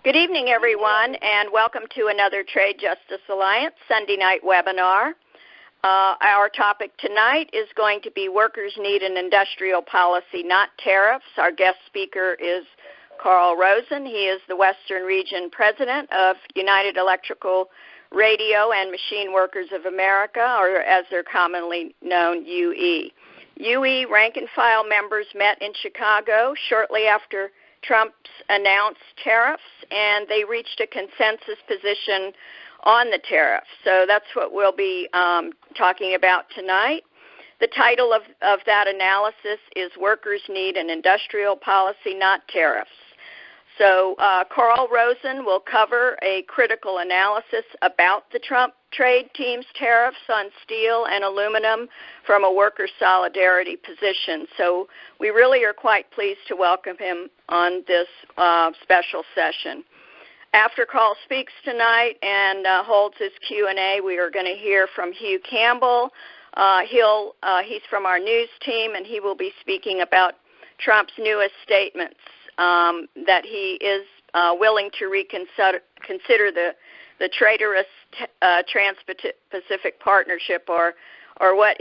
Good evening, everyone, and welcome to another Trade Justice Alliance Sunday night webinar. Our topic tonight is going to be Workers Need an Industrial Policy Not Tariffs. Our guest speaker is Carl Rosen. He is the Western Region President of United Electrical Radio and Machine Workers of America, or as they're commonly known, UE. UE rank-and-file members met in Chicago shortly after Trump's announced tariffs, and they reached a consensus position on the tariffs. So that's what we'll be talking about tonight. The title of that analysis is Workers Need an Industrial Policy Not Tariffs. So Carl Rosen will cover a critical analysis about the Trump trade team's tariffs on steel and aluminum from a worker solidarity position. So we really are quite pleased to welcome him on this special session. After Carl speaks tonight and holds his Q&A, we are going to hear from Hugh Campbell. He's from our news team, and he will be speaking about Trump's newest statements that he is willing to consider the traitorous Trans-Pacific Partnership, or what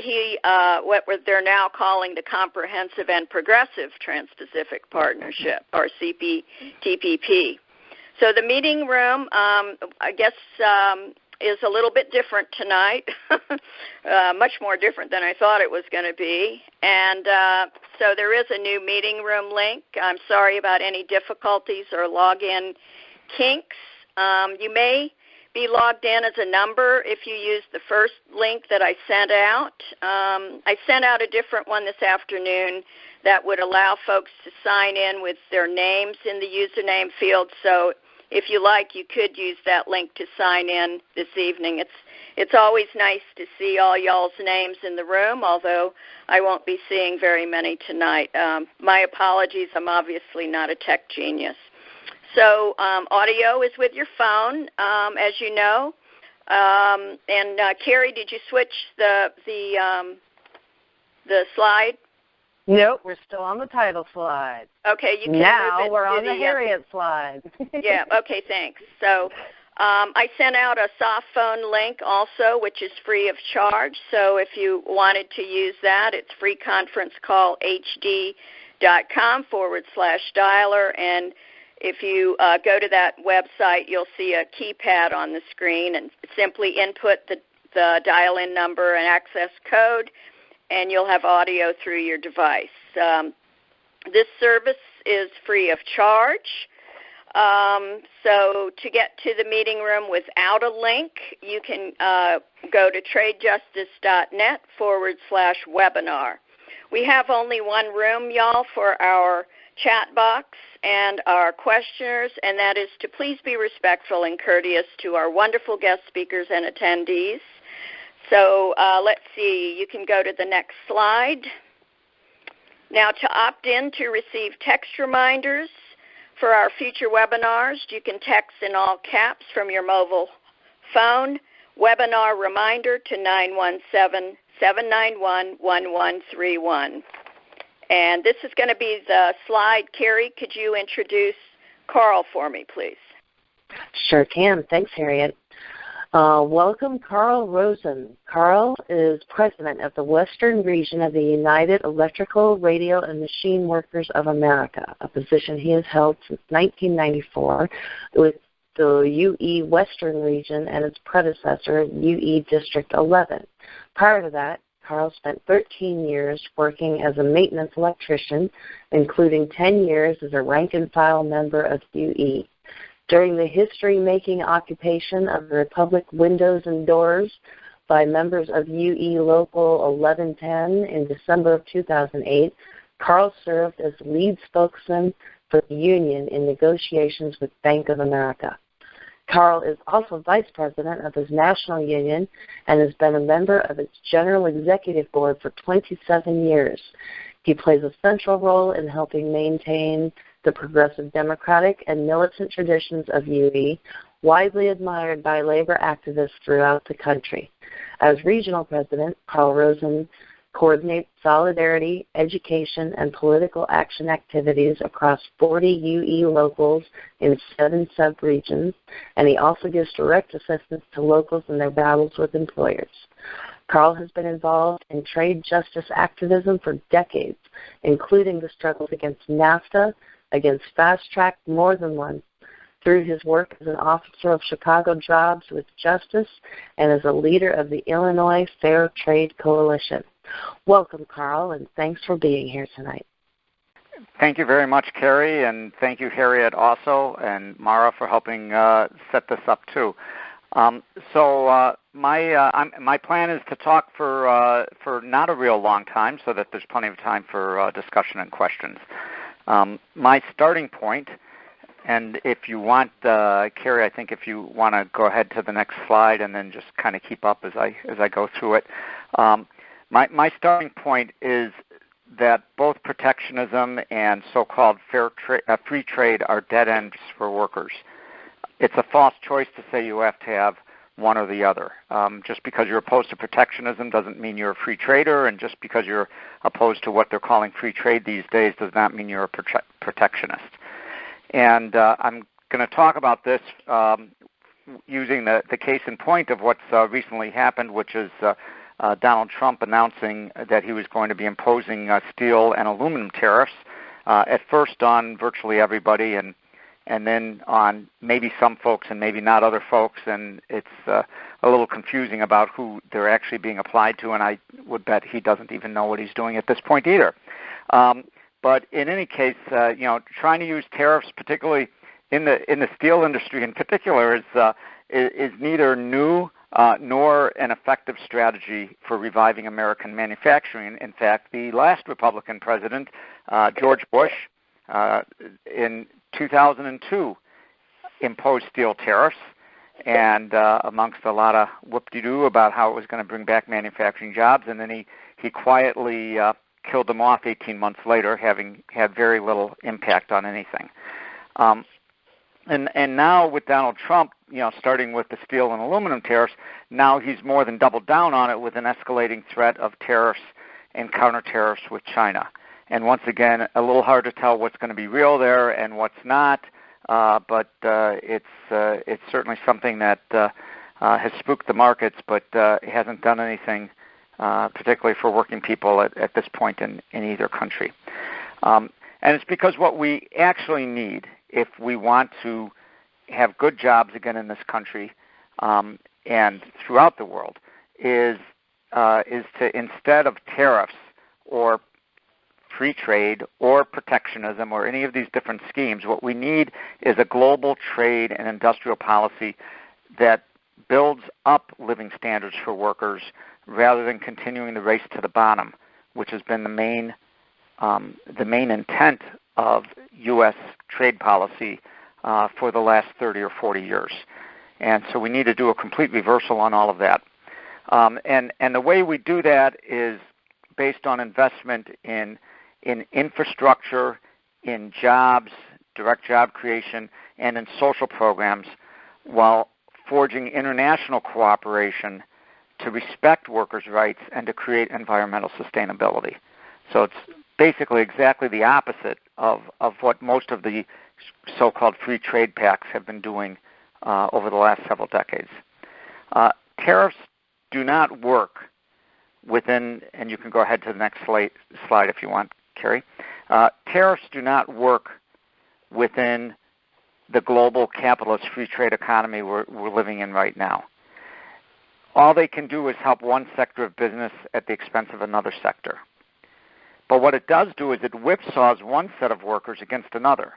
they're now calling the Comprehensive and Progressive Trans-Pacific Partnership, or TPP. So the meeting room, I guess, is a little bit different tonight, much more different than I thought it was going to be. And so there is a new meeting room link. I'm sorry about any difficulties or login kinks. You may be logged in as a number if you use the first link that I sent out. I sent out a different one this afternoon that would allow folks to sign in with their names in the username field. So if you like, you could use that link to sign in this evening. It's always nice to see all y'all's names in the room, although I won't be seeing very many tonight. My apologies. I'm obviously not a tech genius. So audio is with your phone, as you know. And Carrie, did you switch the slide? Nope, we're still on the title slide. Okay, you can now move it we're to on the Harriet slide. Yeah, okay, thanks. So I sent out a soft phone link also, which is free of charge. So if you wanted to use that, it's freeconferencecallhd.com/dialer. And if you go to that website, you'll see a keypad on the screen, and simply input the dial-in number and access code, and you'll have audio through your device. This service is free of charge. So to get to the meeting room without a link, you can go to tradejustice.net/webinar. We have only one room, y'all, for our chat box and our questioners, and that is to please be respectful and courteous to our wonderful guest speakers and attendees. So let's see, you can go to the next slide. Now, to opt in to receive text reminders for our future webinars, you can text in all caps from your mobile phone, webinar reminder to 917-791-1131. And this is going to be the slide. Carrie, could you introduce Carl for me, please? Sure can. Thanks, Harriet. Welcome, Carl Rosen. Carl is president of the Western Region of the United Electrical, Radio, and Machine Workers of America, a position he has held since 1994 with the UE Western Region and its predecessor, UE District 11. Prior to that, Carl spent 13 years working as a maintenance electrician, including 10 years as a rank-and-file member of UE. During the history-making occupation of the Republic Windows and Doors by members of UE Local 1110 in December of 2008, Carl served as lead spokesman for the union in negotiations with Bank of America. Carl is also vice president of his national union and has been a member of its general executive board for 27 years. He plays a central role in helping maintain the progressive democratic and militant traditions of UE, widely admired by labor activists throughout the country. As regional president, Carl Rosen coordinates solidarity, education, and political action activities across 40 UE locals in 7 sub-regions, and he also gives direct assistance to locals in their battles with employers. Carl has been involved in trade justice activism for decades, including the struggles against NAFTA, against Fast Track, more than one, through his work as an officer of Chicago Jobs with Justice and as a leader of the Illinois Fair Trade Coalition. Welcome, Carl, and thanks for being here tonight. Thank you very much, Carrie, and thank you, Harriet, also, and Mara for helping set this up, too. My plan is to talk for not a real long time so that there's plenty of time for discussion and questions. My starting point, and if you want, Carrie, I think if you want to go ahead to the next slide and then just kind of keep up as I go through it. My starting point is that both protectionism and so-called free trade are dead ends for workers. It's a false choice to say you have to have one or the other. Just because you're opposed to protectionism doesn't mean you're a free trader, and just because you're opposed to what they're calling free trade these days does not mean you're a protectionist. And I'm going to talk about this using the case in point of what's recently happened, which is Donald Trump announcing that he was going to be imposing steel and aluminum tariffs, at first on virtually everybody, and then on maybe some folks and maybe not other folks, and it's a little confusing about who they're actually being applied to, and I would bet he doesn't even know what he's doing at this point either. But in any case, trying to use tariffs, particularly in the steel industry in particular, is neither new nor an effective strategy for reviving American manufacturing. In fact, the last Republican president, George Bush, in 2002, imposed steel tariffs, and amongst a lot of whoop-de-doo about how it was going to bring back manufacturing jobs, and then he quietly killed them off 18 months later, having had very little impact on anything. And now with Donald Trump, starting with the steel and aluminum tariffs, now he's more than doubled down on it with an escalating threat of tariffs and counter-tariffs with China. And once again, a little hard to tell what's going to be real there and what's not, but it's certainly something that has spooked the markets, but it hasn't done anything particularly for working people at this point in either country. And it's because what we actually need if we want to have good jobs again in this country and throughout the world is to, instead of tariffs or free trade or protectionism or any of these different schemes, what we need is a global trade and industrial policy that builds up living standards for workers rather than continuing the race to the bottom, which has been the main intent of U.S. trade policy for the last 30 or 40 years. And so we need to do a complete reversal on all of that. And the way we do that is based on investment in infrastructure, in jobs, direct job creation, and in social programs, while forging international cooperation to respect workers' rights and to create environmental sustainability. So it's basically exactly the opposite of what most of the so-called free trade pacts have been doing over the last several decades. Tariffs do not work within, and you can go ahead to the next slide if you want, Carrie. Tariffs do not work within the global capitalist free trade economy we're living in right now. All they can do is help one sector of business at the expense of another sector. But what it does do is it whipsaws one set of workers against another.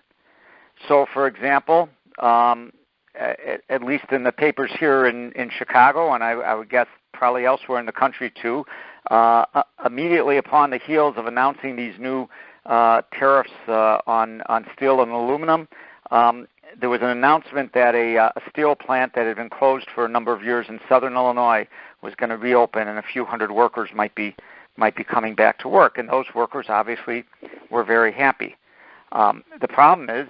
So, for example, at least in the papers here in Chicago, and I would guess probably elsewhere in the country too, immediately upon the heels of announcing these new tariffs on steel and aluminum, there was an announcement that a steel plant that had been closed for a number of years in southern Illinois was going to reopen, and a few hundred workers might be coming back to work. And those workers obviously were very happy. The problem is,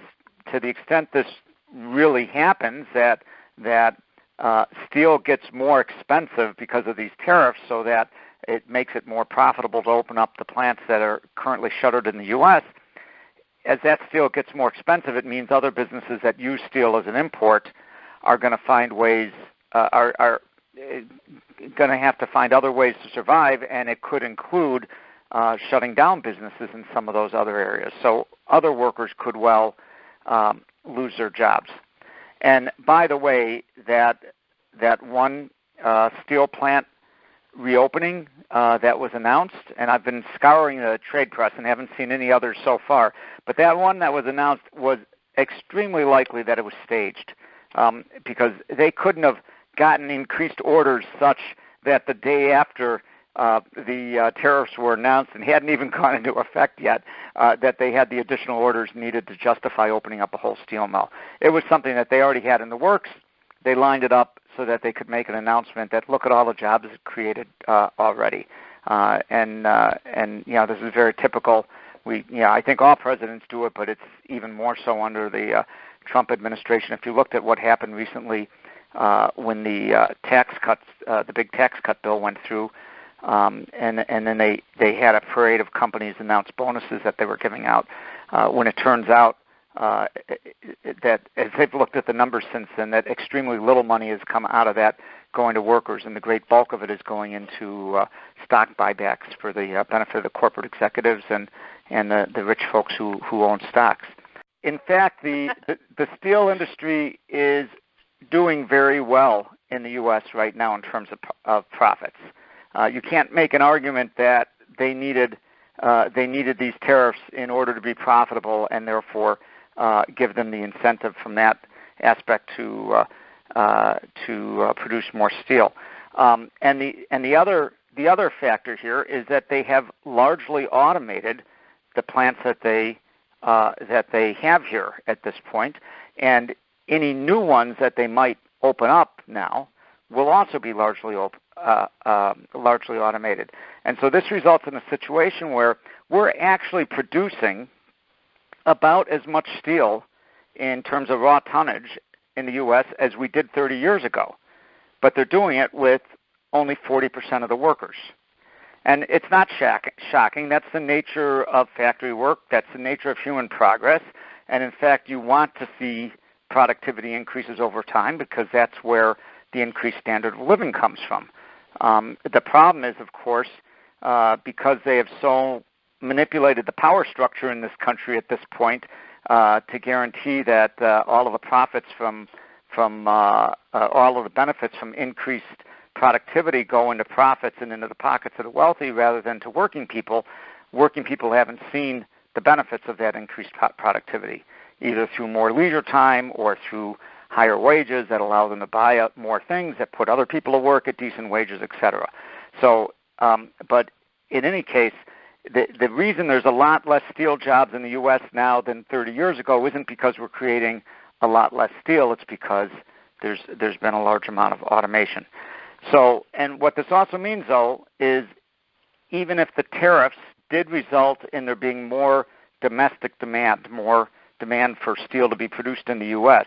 to the extent this really happens, that steel gets more expensive because of these tariffs, so that it makes it more profitable to open up the plants that are currently shuttered in the U.S. As that steel gets more expensive, it means other businesses that use steel as an import are going to find ways, are going to have to find other ways to survive, and it could include shutting down businesses in some of those other areas. So other workers could well lose their jobs. And by the way, that one steel plant reopening that was announced, and I've been scouring the trade press and haven't seen any others so far, but that one that was announced was extremely likely that it was staged, because they couldn't have gotten increased orders such that the day after the tariffs were announced and hadn't even gone into effect yet, that they had the additional orders needed to justify opening up a whole steel mill. It was something that they already had in the works. They lined it up so that they could make an announcement that look at all the jobs it created already. And this is very typical. I think all presidents do it, but it's even more so under the Trump administration. If you looked at what happened recently when the tax cuts, the big tax cut bill went through, and then they had a parade of companies announce bonuses that they were giving out. When it turns out that, as they've looked at the numbers since then, that extremely little money has come out of that going to workers, and the great bulk of it is going into stock buybacks for the benefit of the corporate executives and the rich folks who own stocks. In fact, the steel industry is doing very well in the U.S. right now in terms of profits. You can't make an argument that they needed these tariffs in order to be profitable, and therefore give them the incentive from that aspect to produce more steel. And the other factor here is that they have largely automated the plants that they have here at this point, and any new ones that they might open up now will also be largely automated. And so this results in a situation where we're actually producing about as much steel in terms of raw tonnage in the U.S. as we did 30 years ago. But they're doing it with only 40% of the workers. And it's not shocking. That's the nature of factory work. That's the nature of human progress. And in fact, you want to see productivity increases over time because that's where the increased standard of living comes from. The problem is, of course, because they have so manipulated the power structure in this country at this point to guarantee that all of the profits from all of the benefits from increased productivity go into profits and into the pockets of the wealthy rather than to working people. Working people haven't seen the benefits of that increased productivity, either through more leisure time or through higher wages that allow them to buy up more things that put other people to work at decent wages, etc. So, but in any case, the reason there's a lot less steel jobs in the U.S. now than 30 years ago isn't because we're creating a lot less steel. It's because there's been a large amount of automation. So, and what this also means, though, is even if the tariffs did result in there being more domestic demand, more demand for steel to be produced in the U.S.,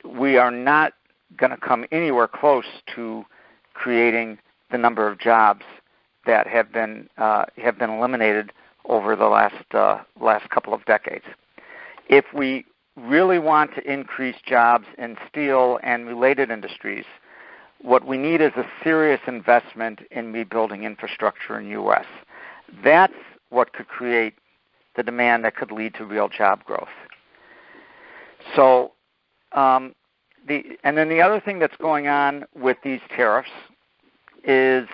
we are not going to come anywhere close to creating the number of jobs that have been eliminated over the last couple of decades. If we really want to increase jobs in steel and related industries, what we need is a serious investment in rebuilding infrastructure in the U.S. That's what could create the demand that could lead to real job growth. So, and then the other thing that's going on with these tariffs is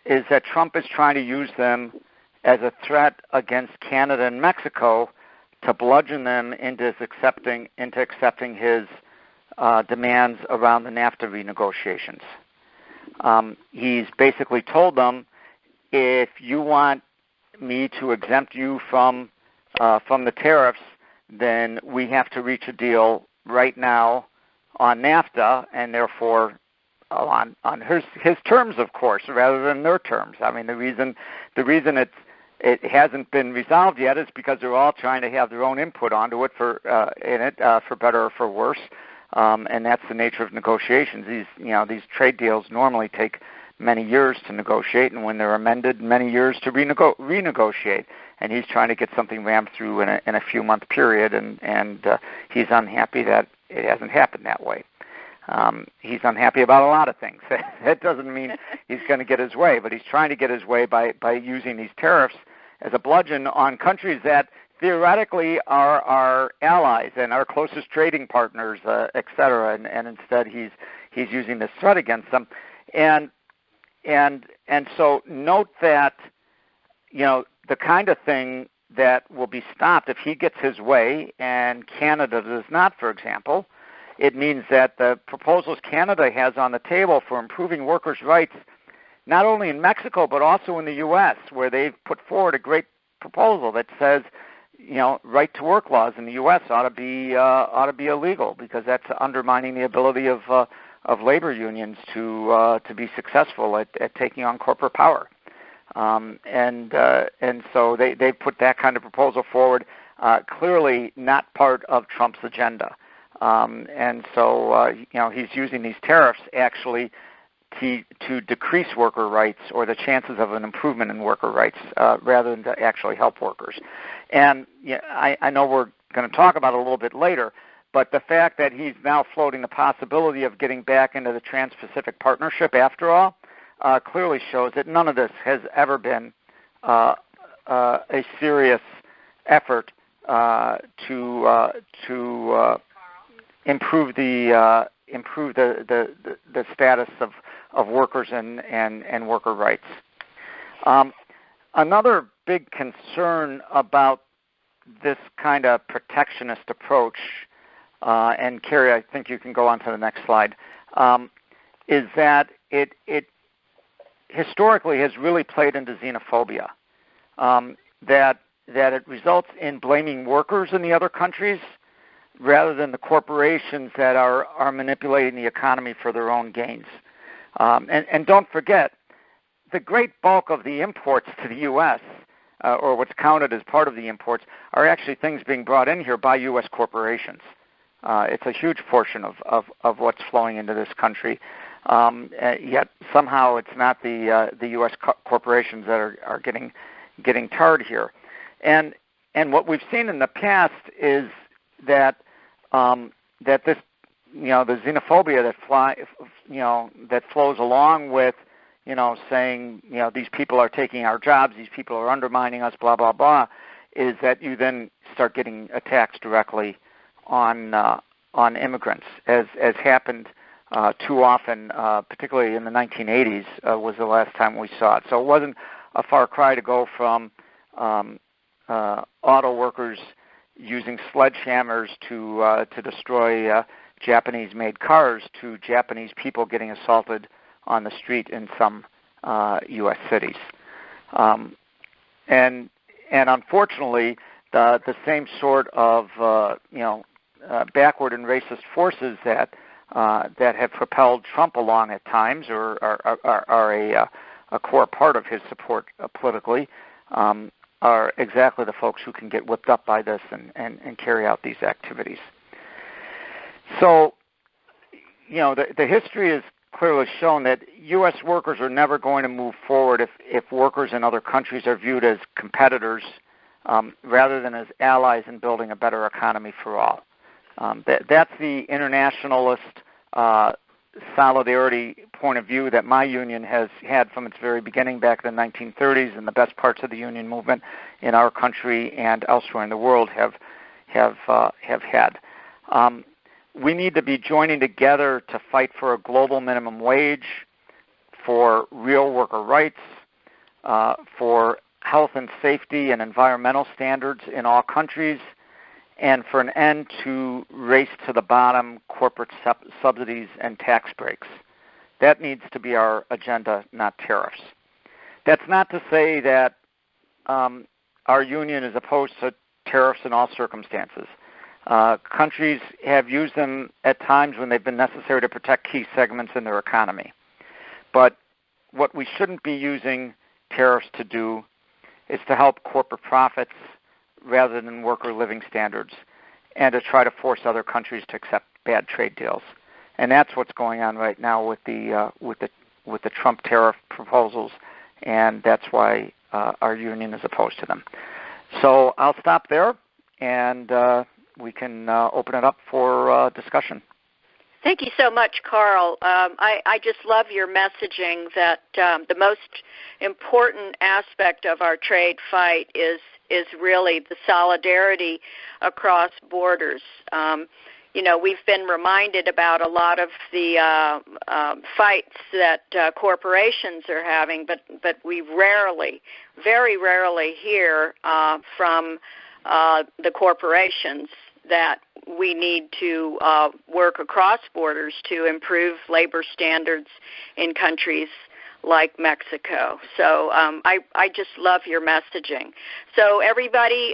that Trump is trying to use them as a threat against Canada and Mexico to bludgeon them into accepting his demands around the NAFTA renegotiations. He's basically told them, if you want me to exempt you from the tariffs, then we have to reach a deal right now on NAFTA, and therefore on his terms, of course, rather than their terms. I mean, the reason it hasn't been resolved yet is because they're all trying to have their own input onto it for better or for worse. And that's the nature of negotiations. These trade deals normally take many years to negotiate, and when they're amended, many years to renegotiate. And he's trying to get something rammed through in a few-month period, and he's unhappy that it hasn't happened that way. He's unhappy about a lot of things. That doesn't mean he's going to get his way, but he's trying to get his way by using these tariffs as a bludgeon on countries that theoretically are our allies and our closest trading partners, et cetera, and instead he's using this threat against them. And so note that, the kind of thing that will be stopped if he gets his way and Canada does not, for example. It means that the proposals Canada has on the table for improving workers' rights, not only in Mexico but also in the U.S., where they've put forward a great proposal that says, right to work laws in the U.S. ought to be illegal, because that's undermining the ability of labor unions to be successful at taking on corporate power. And so they put that kind of proposal forward, clearly not part of Trump's agenda. And so, he's using these tariffs actually to decrease worker rights or the chances of an improvement in worker rights rather than to actually help workers. And I know we're going to talk about it a little bit later, but the fact that he's now floating the possibility of getting back into the Trans-Pacific Partnership after all clearly shows that none of this has ever been a serious effort to improve the status of workers and worker rights. Another big concern about this kind of protectionist approach, and Carrie, I think you can go on to the next slide, is that it historically has really played into xenophobia. That it results in blaming workers in the other countries rather than the corporations that are manipulating the economy for their own gains. And don't forget, the great bulk of the imports to the U.S., or what's counted as part of the imports, are actually things being brought in here by U.S. corporations. It's a huge portion of what's flowing into this country. Yet somehow it's not the U.S. corporations that are getting tarred here. And what we've seen in the past is that this, the xenophobia that flows along with, saying, these people are taking our jobs, these people are undermining us, blah, blah, blah, is that you then start getting attacks directly on immigrants, as happened too often, particularly in the 1980s was the last time we saw it. So it wasn't a far cry to go from auto workers using sledgehammers to destroy Japanese-made cars to Japanese people getting assaulted on the street in some U.S. cities. And unfortunately, the same sort of backward and racist forces that have propelled Trump along at times, or are a core part of his support politically, are exactly the folks who can get whipped up by this and carry out these activities. So, the history has clearly shown that U.S. workers are never going to move forward if workers in other countries are viewed as competitors rather than as allies in building a better economy for all. That's the internationalist solidarity point of view that my union has had from its very beginning back in the 1930s, and the best parts of the union movement in our country and elsewhere in the world have had. We need to be joining together to fight for a global minimum wage, for real worker rights, for health and safety and environmental standards in all countries, and for an end to race-to-the-bottom corporate subsidies and tax breaks. That needs to be our agenda, not tariffs. That's not to say that our union is opposed to tariffs in all circumstances. Countries have used them at times when they've been necessary to protect key segments in their economy. But what we shouldn't be using tariffs to do is to help corporate profits rather than worker living standards, and to try to force other countries to accept bad trade deals. And that's what's going on right now with the with the Trump tariff proposals, and that's why our union is opposed to them. So I'll stop there, and we can open it up for discussion. Thank you so much, Carl. I just love your messaging that the most important aspect of our trade fight is really the solidarity across borders. We've been reminded about a lot of the fights that corporations are having, but we very rarely hear from the corporations that we need to work across borders to improve labor standards in countries like Mexico. So I just love your messaging. So everybody,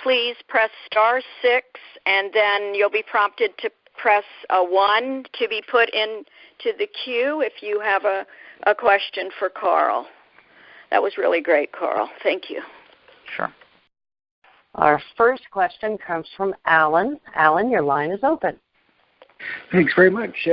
please press *6, and then you'll be prompted to press 1 to be put into the queue if you have a question for Carl. That was really great, Carl. Thank you. Sure. Our first question comes from Alan. Alan, your line is open. Thanks very much.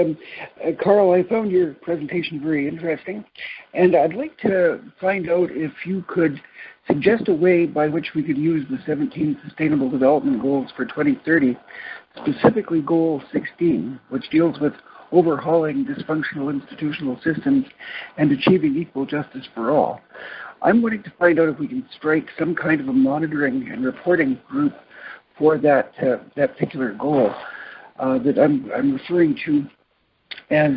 Carl, I found your presentation very interesting, and I'd like to find out if you could suggest a way by which we could use the 17 Sustainable Development Goals for 2030, specifically Goal 16, which deals with overhauling dysfunctional institutional systems and achieving equal justice for all. I'm wanting to find out if we can strike some kind of a monitoring and reporting group for that particular goal that I'm referring to as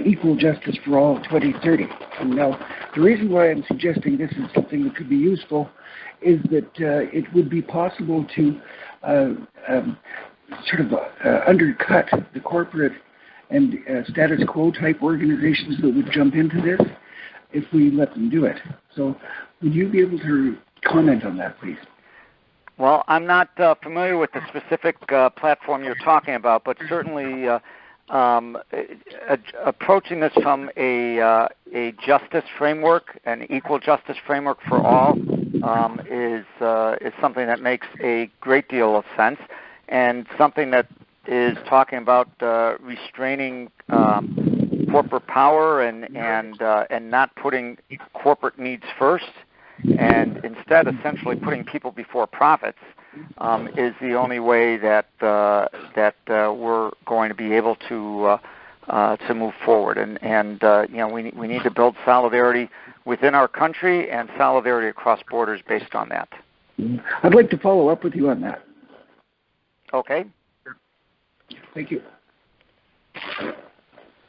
Equal Justice for All 2030. And now, the reason why I'm suggesting this is something that could be useful is that it would be possible to undercut the corporate and status quo type organizations that would jump into this if we let them do it. So would you be able to comment on that, please? Well, I'm not familiar with the specific platform you're talking about, but certainly approaching this from a justice framework, an equal justice framework for all, is something that makes a great deal of sense, and something that is talking about restraining corporate power and not putting corporate needs first, and instead essentially putting people before profits, is the only way that we're going to be able to move forward. We need to build solidarity within our country and solidarity across borders based on that. I'd like to follow up with you on that. Okay. Thank you.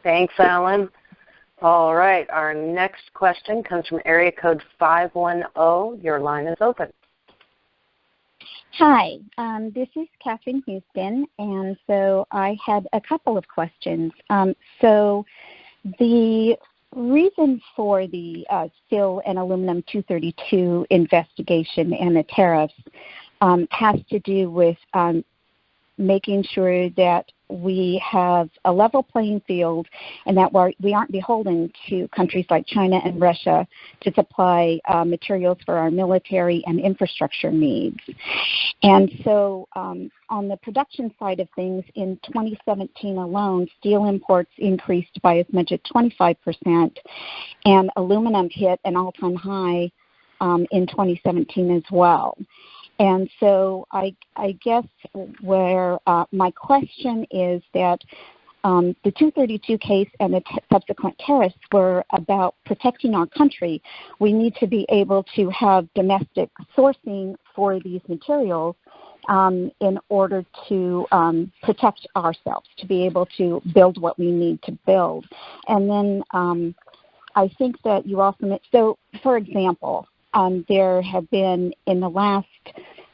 Thanks, Alan. All right, our next question comes from area code 510. Your line is open. Hi, this is Catherine Houston, and so I had a couple of questions. So the reason for the steel and aluminum 232 investigation and the tariffs has to do with making sure that we have a level playing field and that we aren't beholden to countries like China and Russia to supply materials for our military and infrastructure needs. And so on the production side of things, in 2017 alone, steel imports increased by as much as 25%, and aluminum hit an all-time high in 2017 as well. And so I guess where my question is that the 232 case and the subsequent tariffs were about protecting our country. We need to be able to have domestic sourcing for these materials in order to protect ourselves, to be able to build what we need to build. And then I think that you also, so for example, there have been, in the last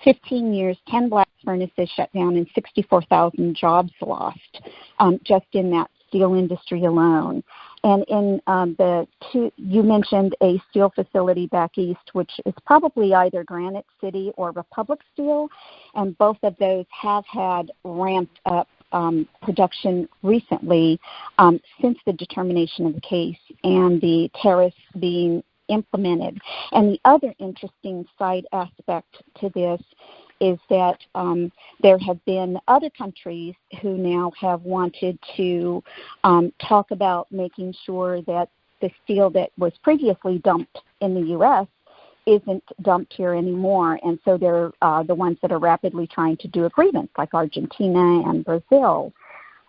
15 years, 10 blast furnaces shut down and 64,000 jobs lost just in that steel industry alone. And in you mentioned a steel facility back east, which is probably either Granite City or Republic Steel, and both of those have had ramped up production recently since the determination of the case and the tariffs being implemented. And the other interesting side aspect to this is that there have been other countries who now have wanted to talk about making sure that the steel that was previously dumped in the U.S. isn't dumped here anymore. And so they're the ones that are rapidly trying to do agreements, like Argentina and Brazil.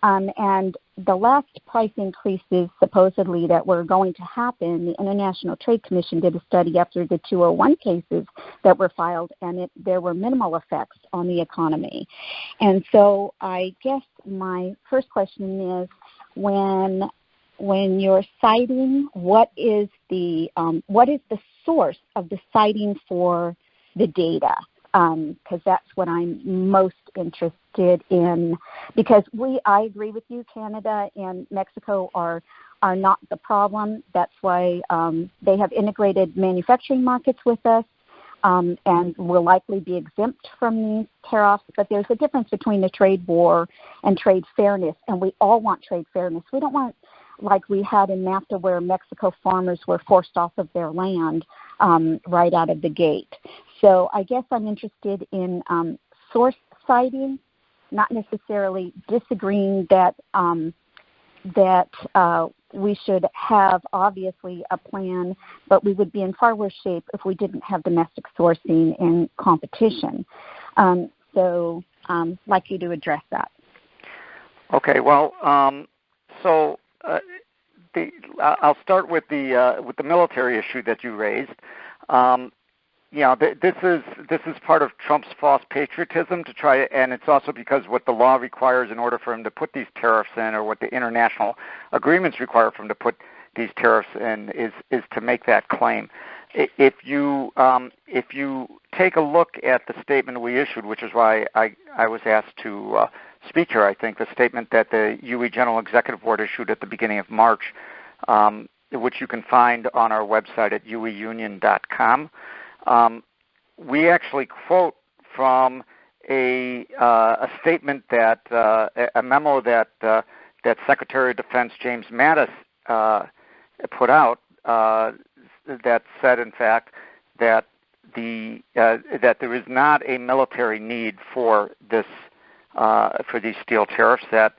And the last price increases supposedly that were going to happen, the International Trade Commission did a study after the 201 cases that were filed, and there were minimal effects on the economy. And so I guess my first question is, when you're citing, what is the source of the citing for the data? Because that's what I'm most interested in. Because I agree with you, Canada and Mexico are not the problem. That's why they have integrated manufacturing markets with us and will likely be exempt from these tariffs. But there's a difference between a trade war and trade fairness, and we all want trade fairness. We don't want, like we had in NAFTA, where Mexico farmers were forced off of their land right out of the gate. So I guess I'm interested in source citing, not necessarily disagreeing that we should have, obviously, a plan, but we would be in far worse shape if we didn't have domestic sourcing and competition. So I'd like you to address that. Okay, well, I'll start with the military issue that you raised. This is part of Trump's false patriotism to try, and it's also because what the law requires in order for him to put these tariffs in, or what the international agreements require for him to put these tariffs in, is to make that claim. If you take a look at the statement we issued, which is why I was asked to speak here, I think the statement that the UE General Executive Board issued at the beginning of March, which you can find on our website at ueunion.com. We actually quote from a statement that a memo that Secretary of Defense James Mattis put out that said, in fact, that that there is not a military need for this for these steel tariffs. That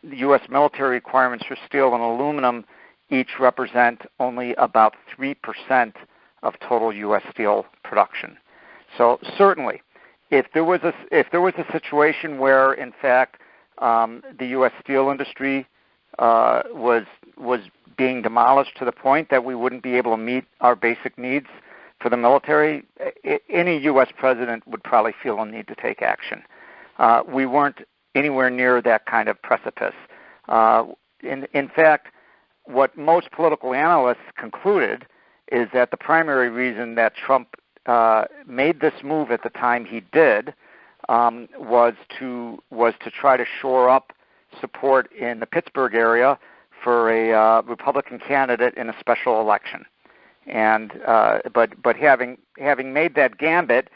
the U.S. military requirements for steel and aluminum each represent only about 3% of total U.S. steel production. So certainly, if there was a situation where, in fact, the U.S. steel industry was being demolished to the point that we wouldn't be able to meet our basic needs for the military, any U.S. president would probably feel a need to take action. We weren't anywhere near that kind of precipice. In fact, what most political analysts concluded is that the primary reason that Trump made this move at the time he did was to try to shore up support in the Pittsburgh area for a Republican candidate in a special election. And but having made that gambit,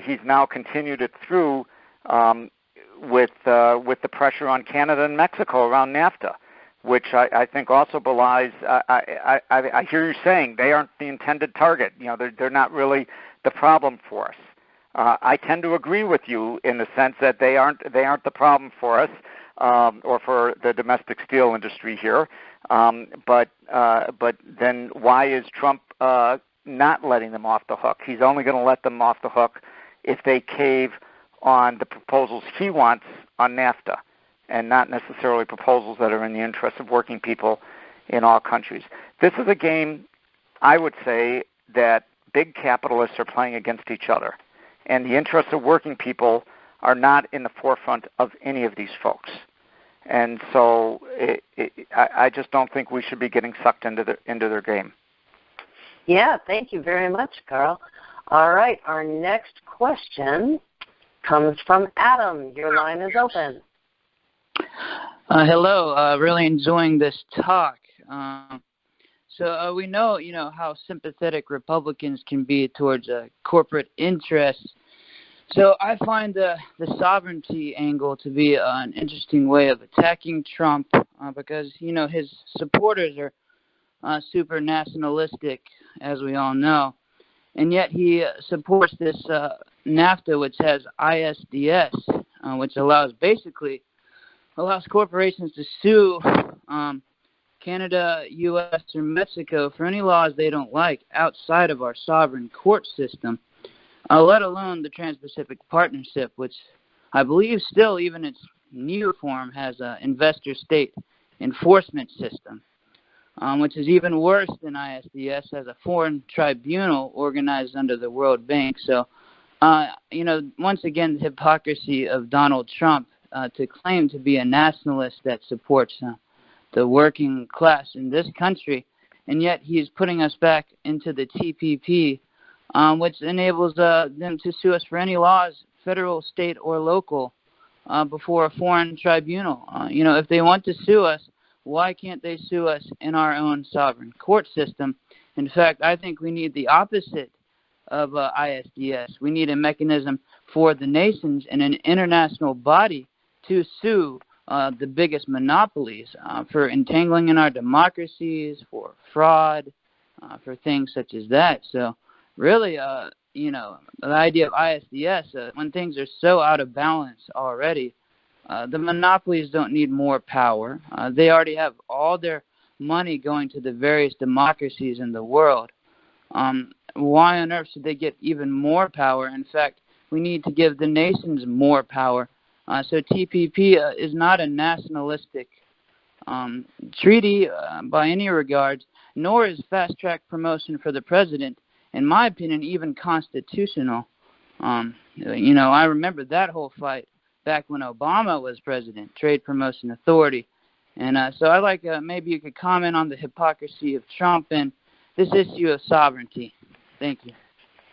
he's now continued it through with the pressure on Canada and Mexico around NAFTA, which I think also belies. I hear you saying they aren't the intended target. You know, they're not really the problem for us. I tend to agree with you in the sense that they aren't the problem for us or for the domestic steel industry here. But then why is Trump not letting them off the hook? He's only going to let them off the hook if they cave on the proposals he wants on NAFTA, and not necessarily proposals that are in the interest of working people in all countries. This is a game, I would say, that big capitalists are playing against each other, and the interests of working people are not in the forefront of any of these folks. And so I just don't think we should be getting sucked into their game. Yeah, thank you very much, Carl. All right, our next question comes from Adam. Your line is open. Hello. Really enjoying this talk. So we know, how sympathetic Republicans can be towards corporate interests. So I find the sovereignty angle to be an interesting way of attacking Trump because, his supporters are super nationalistic, as we all know. and yet he supports this NAFTA, which has ISDS, which allows corporations to sue Canada, U.S., or Mexico for any laws they don't like outside of our sovereign court system, let alone the Trans-Pacific Partnership, which I believe still, even its new form, has an investor-state enforcement system, which is even worse than ISDS, as a foreign tribunal organized under the World Bank. So, once again, the hypocrisy of Donald Trump to claim to be a nationalist that supports the working class in this country, and yet he's putting us back into the TPP, which enables them to sue us for any laws, federal, state, or local, before a foreign tribunal. If they want to sue us, why can't they sue us in our own sovereign court system? In fact, I think we need the opposite of ISDS. We need a mechanism for the nations and an international body to sue the biggest monopolies for entangling in our democracies, for fraud, for things such as that. So really, the idea of ISDS, when things are so out of balance already, the monopolies don't need more power. They already have all their money going to the various democracies in the world. Why on earth should they get even more power? In fact, we need to give the nations more power. So TPP is not a nationalistic treaty by any regards, nor is fast-track promotion for the president, in my opinion, even constitutional. I remember that whole fight back when Obama was president, Trade Promotion Authority. And so I'd like maybe you could comment on the hypocrisy of Trump and this issue of sovereignty. Thank you.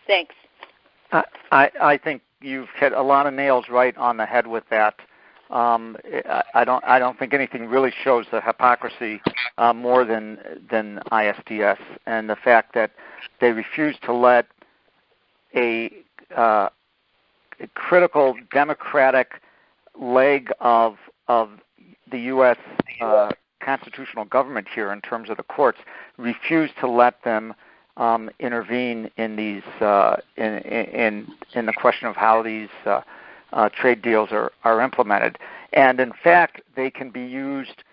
Thanks. I think you've hit a lot of nails right on the head with that. I don't think anything really shows the hypocrisy more than ISDS, and the fact that they refuse to let a critical democratic leg of the U.S. Constitutional government here in terms of the courts, refuse to let them intervene in these in the question of how these trade deals are implemented. And in fact, they can be used.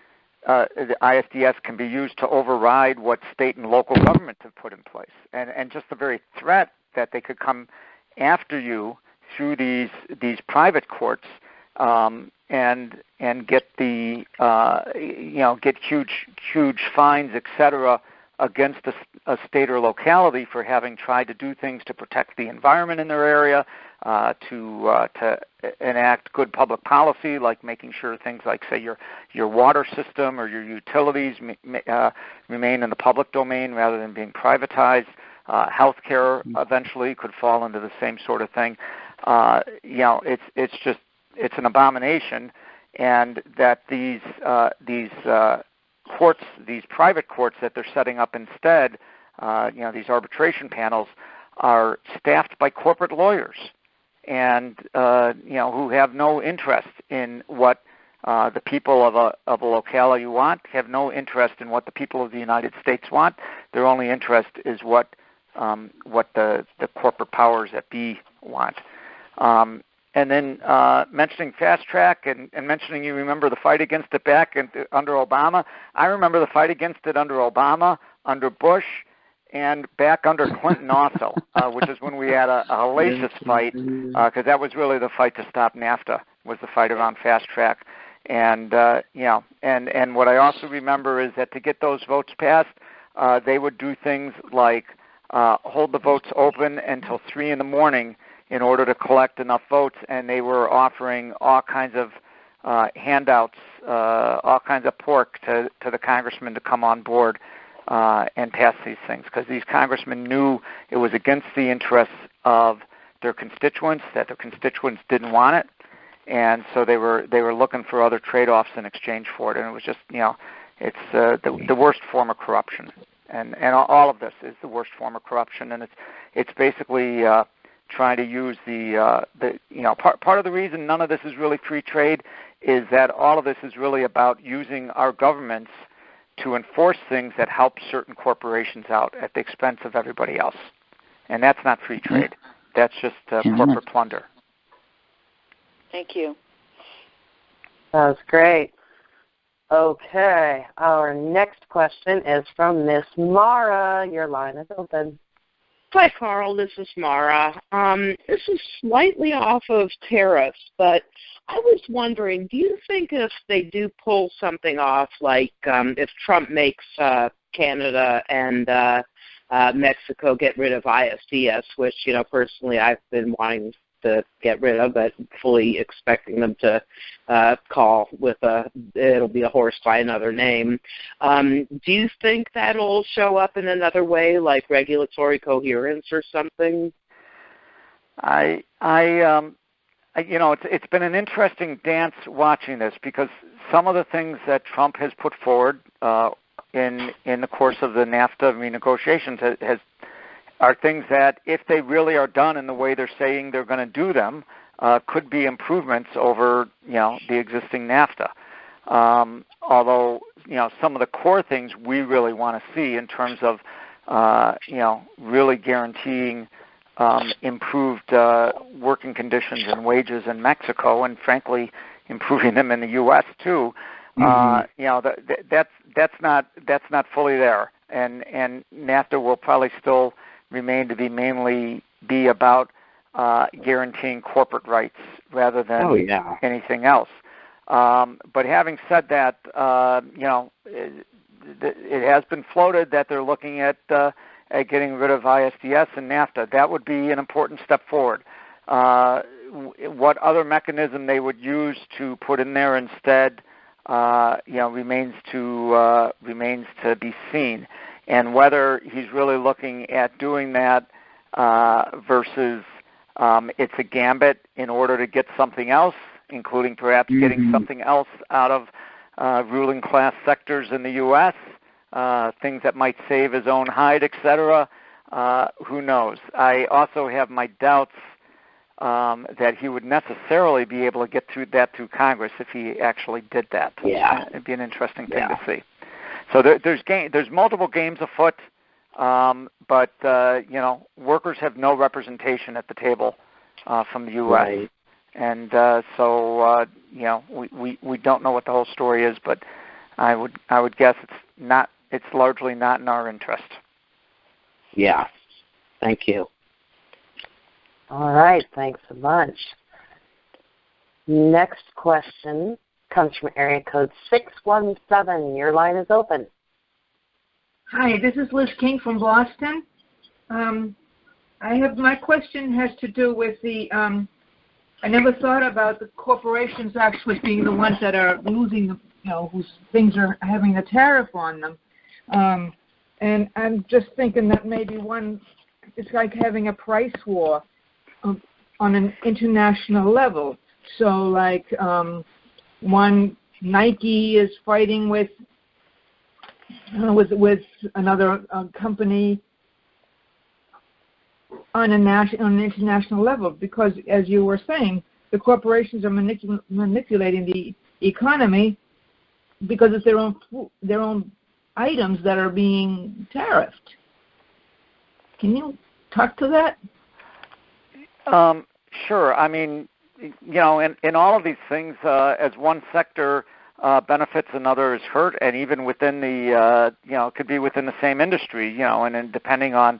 The ISDS can be used to override what state and local governments have put in place, and just the very threat that they could come after you through these private courts and get the get huge fines, etc., against a state or locality for having tried to do things to protect the environment in their area, to enact good public policy, like making sure things like, say, your water system or your utilities remain in the public domain rather than being privatized. Healthcare eventually could fall into the same sort of thing. It's an abomination, and that these courts, these private courts that they're setting up instead, these arbitration panels, are staffed by corporate lawyers, and who have no interest in what the people of a locality want, have no interest in what the people of the United States want. Their only interest is what the corporate powers that be want. And then mentioning fast track and mentioning, you remember the fight against it back under Obama. I remember the fight against it under Obama, under Bush, and back under Clinton also, which is when we had a hellacious fight, because that was really the fight to stop NAFTA, was the fight around fast track. And and what I also remember is that to get those votes passed, they would do things like hold the votes open until 3 a.m. in order to collect enough votes, and they were offering all kinds of handouts, all kinds of pork to the congressmen to come on board and pass these things, because these congressmen knew it was against the interests of their constituents, that their constituents didn't want it, and so they were looking for other trade-offs in exchange for it, and it was just, it's the worst form of corruption, and all of this is the worst form of corruption, and it's basically trying to use part of the reason none of this is really free trade is that all of this is really about using our governments to enforce things that help certain corporations out at the expense of everybody else. and that's not free trade. That's just corporate plunder. Thank you. That was great. Okay, our next question is from Miss Mara. Your line is open. Hi, Carl. This is Mara. This is slightly off of tariffs, but I was wondering, do you think if they do pull something off, like if Trump makes Canada and Mexico get rid of ISDS, which, personally I've been wanting to get rid of, but fully expecting them to call with it'll be a horse by another name. Do you think that'll show up in another way, like regulatory coherence or something? It's been an interesting dance watching this, because some of the things that Trump has put forward in the course of the NAFTA renegotiations are things that, if they really are done in the way they're saying they're going to do them, could be improvements over, the existing NAFTA. Although, some of the core things we really want to see in terms of, really guaranteeing improved working conditions and wages in Mexico, and frankly, improving them in the U.S. too. That's not fully there, and NAFTA will probably still remain to be mainly about guaranteeing corporate rights rather than anything else. But having said that, it has been floated that they're looking at getting rid of ISDS and NAFTA. That would be an important step forward. What other mechanism they would use to put in there instead, remains to be seen. And whether he's really looking at doing that versus it's a gambit in order to get something else, including perhaps getting something else out of ruling class sectors in the U.S., things that might save his own hide, etc. Who knows? I also have my doubts that he would necessarily be able to get through Congress if he actually did that. Yeah. It'd be an interesting thing to see. So there's multiple games afoot, but workers have no representation at the table from the U.S. Right. And so we don't know what the whole story is, but I would guess it's largely not in our interest. Yeah. Thank you. All right, thanks a bunch. Next question comes from area code 617. Your line is open. Hi, this is Liz King from Boston. My question has to do with the. I never thought about the corporations actually being the ones that are losing, whose things are having a tariff on them. And I'm just thinking that maybe it's like having a price war on an international level. So like one Nike is fighting with another company on an international level, because as you were saying, the corporations are manipulating the economy because it's their own items that are being tariffed. Can you talk to that? Sure. I mean, in all of these things, as one sector benefits, another is hurt, and even within the, it could be within the same industry, and then depending on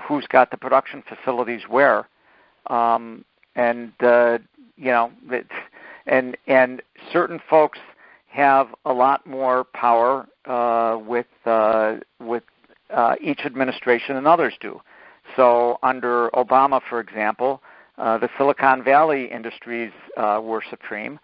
who's got the production facilities where, and certain folks have a lot more power with each administration than others do. So under Obama, for example, the Silicon Valley industries were supreme,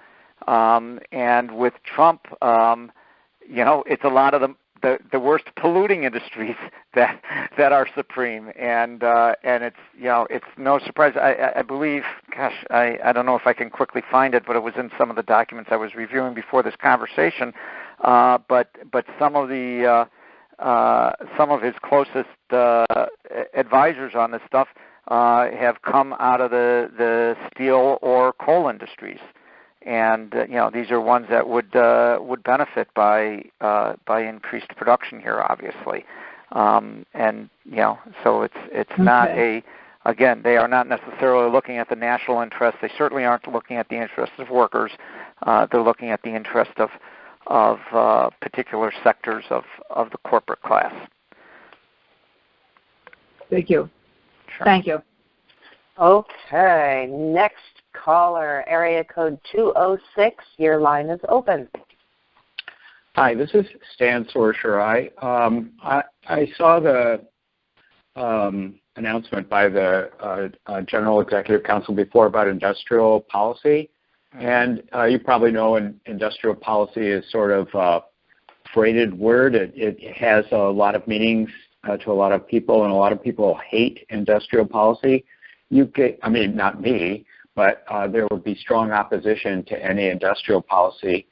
and with Trump, it's a lot of the worst polluting industries that are supreme, and it's it's no surprise. I believe, gosh, I don't know if I can quickly find it, but it was in some of the documents I was reviewing before this conversation. But some of his closest advisors on this stuff have come out of the steel or coal industries. And these are ones that would benefit by increased production here, obviously. And so it's not again, they are not necessarily looking at the national interest. They certainly aren't looking at the interests of workers. They're looking at the interest of particular sectors of the corporate class. Thank you. Sure. Thank you. Okay, next caller, area code 206. Your line is open. Hi, this is Stan Sorsher. I saw the announcement by the General Executive Council before about industrial policy, and you probably know industrial policy is sort of a freighted word. It has a lot of meanings to a lot of people, and a lot of people hate industrial policy. Not me, but there would be strong opposition to any industrial policy.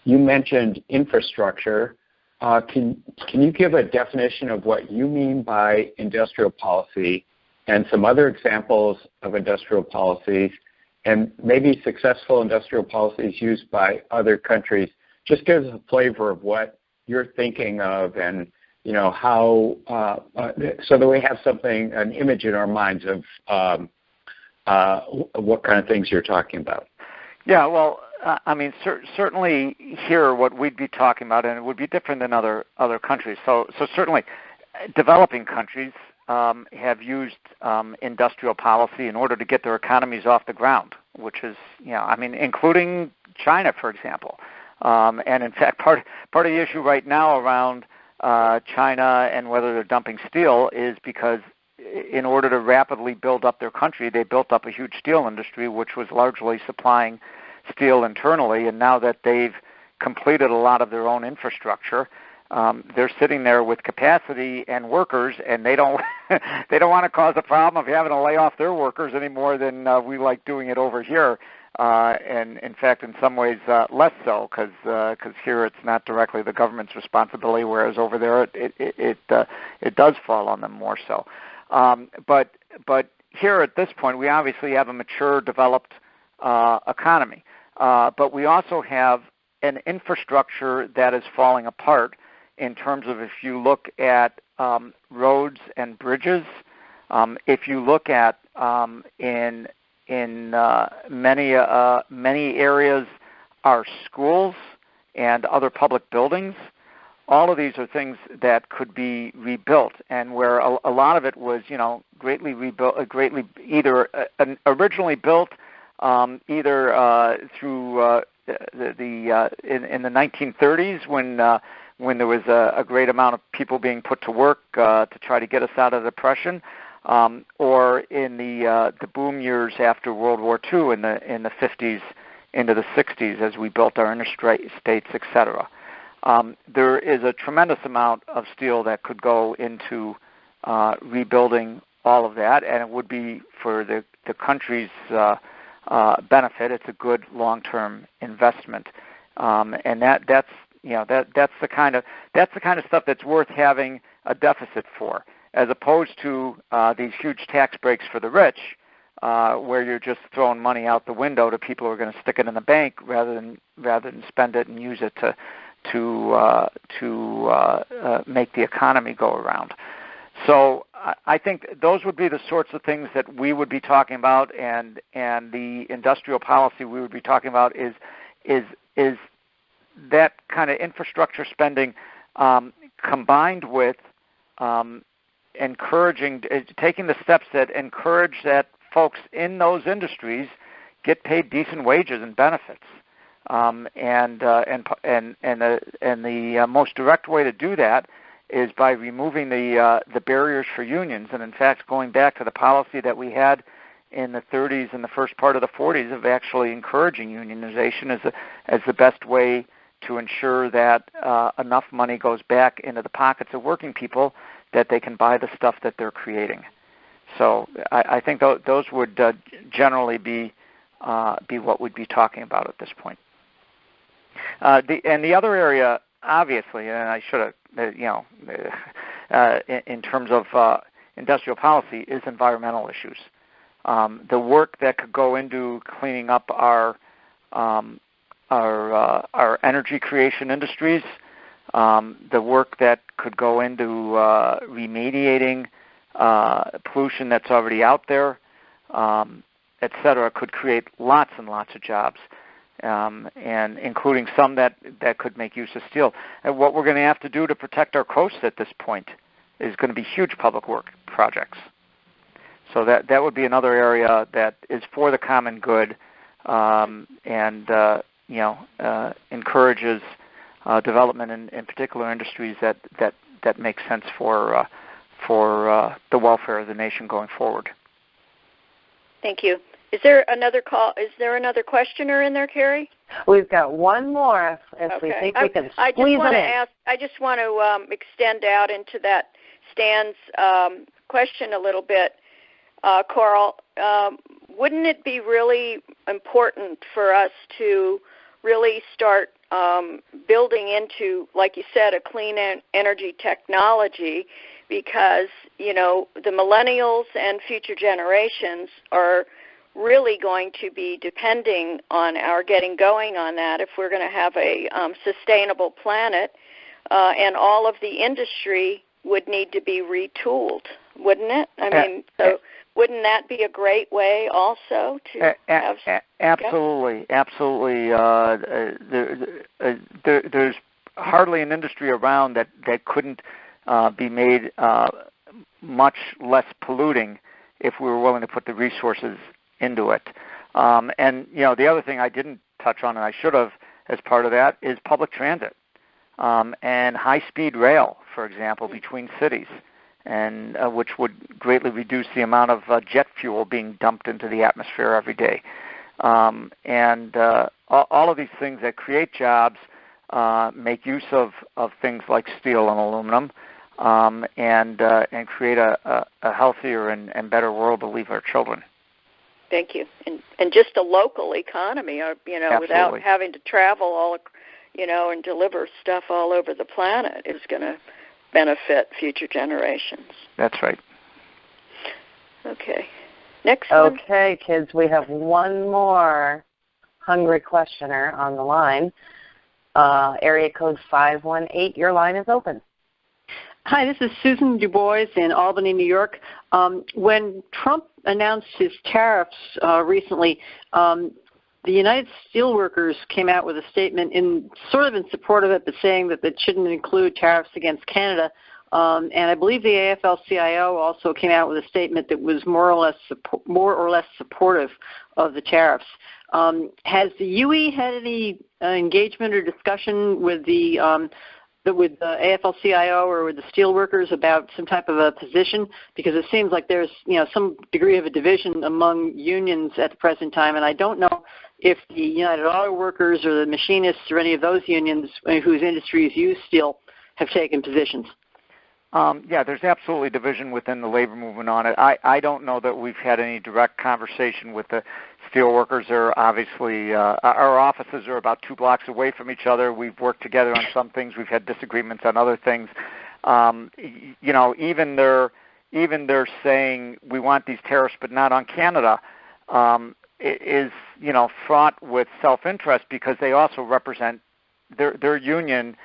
You mentioned infrastructure. Can you give a definition of what you mean by industrial policy and some other examples of industrial policies and maybe successful industrial policies used by other countries? Just give us a flavor of what you're thinking of and how, so that we have an image in our minds of what kind of things you're talking about. Yeah, well, certainly here what we'd be talking about, and it would be different than other countries. So certainly developing countries have used industrial policy in order to get their economies off the ground, which is, including China, for example. And in fact, part of the issue right now around China and whether they're dumping steel is because in order to rapidly build up their country, they built up a huge steel industry, which was largely supplying steel internally, and now that they've completed a lot of their own infrastructure, they're sitting there with capacity and workers, and they don't want to cause a problem of having to lay off their workers any more than we like doing it over here. And in fact, in some ways, less so, because here it's not directly the government's responsibility, whereas over there it does fall on them more so. But here at this point, we obviously have a mature, developed economy. But we also have an infrastructure that is falling apart in terms of if you look at roads and bridges, if you look at in many areas our schools and other public buildings, all of these are things that could be rebuilt, and where a lot of it was greatly rebuilt, either originally built either through in the 1930s when there was a great amount of people being put to work to try to get us out of the Depression, or in the boom years after World War II in the 50s into the 60s as we built our interstates, etc. There is a tremendous amount of steel that could go into rebuilding all of that, and it would be for the country's benefit. It's a good long-term investment, and that's the kind of stuff that's worth having a deficit for, as opposed to these huge tax breaks for the rich, where you're just throwing money out the window to people who are going to stick it in the bank rather than spend it and use it to make the economy go around. So I think those would be the sorts of things that we would be talking about, and the industrial policy we would be talking about is that kind of infrastructure spending combined with taking the steps that encourage that folks in those industries get paid decent wages and benefits. And the most direct way to do that is by removing the barriers for unions, and in fact going back to the policy that we had in the 30s and the first part of the 40s of actually encouraging unionization as the best way to ensure that enough money goes back into the pockets of working people that they can buy the stuff that they're creating. So I think those would generally be what we'd be talking about at this point. And the other area, obviously, and I should have, in terms of industrial policy, is environmental issues. The work that could go into cleaning up our energy creation industries, the work that could go into remediating pollution that's already out there, et cetera, could create lots and lots of jobs, and including some that could make use of steel. And what we're going to have to do to protect our coasts at this point is going to be huge public work projects. So that would be another area that is for the common good, and encourages development in particular industries that make sense for the welfare of the nation going forward. Thank you. Is there another call? Is there another questioner in there, Carrie? We've got one more if Okay. we think we can squeeze it in. I just want to extend out into that Stan's question a little bit. Carl, wouldn't it be really important for us to really start building into, like you said, a clean energy technology, because, the millennials and future generations are really going to be depending on our getting going on that if we're going to have a sustainable planet, and all of the industry would need to be retooled, wouldn't it? Wouldn't that be a great way also to have? Absolutely. There's hardly an industry around that couldn't be made much less polluting if we were willing to put the resources into it. And the other thing I didn't touch on, and I should have as part of that, is public transit and high-speed rail, for example, between cities, and which would greatly reduce the amount of jet fuel being dumped into the atmosphere every day. And all of these things that create jobs make use of things like steel and aluminum, and create a healthier and better world to leave our children. Thank you. And just a local economy, without having to travel all, and deliver stuff all over the planet is going to benefit future generations. That's right. Okay. Next one. Okay, kids, we have one more hungry questioner on the line. Area code 518, your line is open. Hi, this is Susan Du Bois in Albany, New York. When Trump announced his tariffs recently, the United Steelworkers came out with a statement in support of it, but saying that it shouldn't include tariffs against Canada. And I believe the AFL-CIO also came out with a statement that was more or less supportive of the tariffs. Has the UE had any engagement or discussion with the AFL-CIO or with the steelworkers about some type of a position? Because it seems like there's some degree of a division among unions at the present time, and I don't know if the United Auto Workers or the machinists or any of those unions whose industries use steel have taken positions. There's absolutely division within the labor movement on it. I don't know that we've had any direct conversation with the steelworkers. They're obviously, our offices are about 2 blocks away from each other. We've worked together on some things. We've had disagreements on other things. Even they're saying we want these tariffs but not on Canada, is fraught with self-interest, because they also represent their union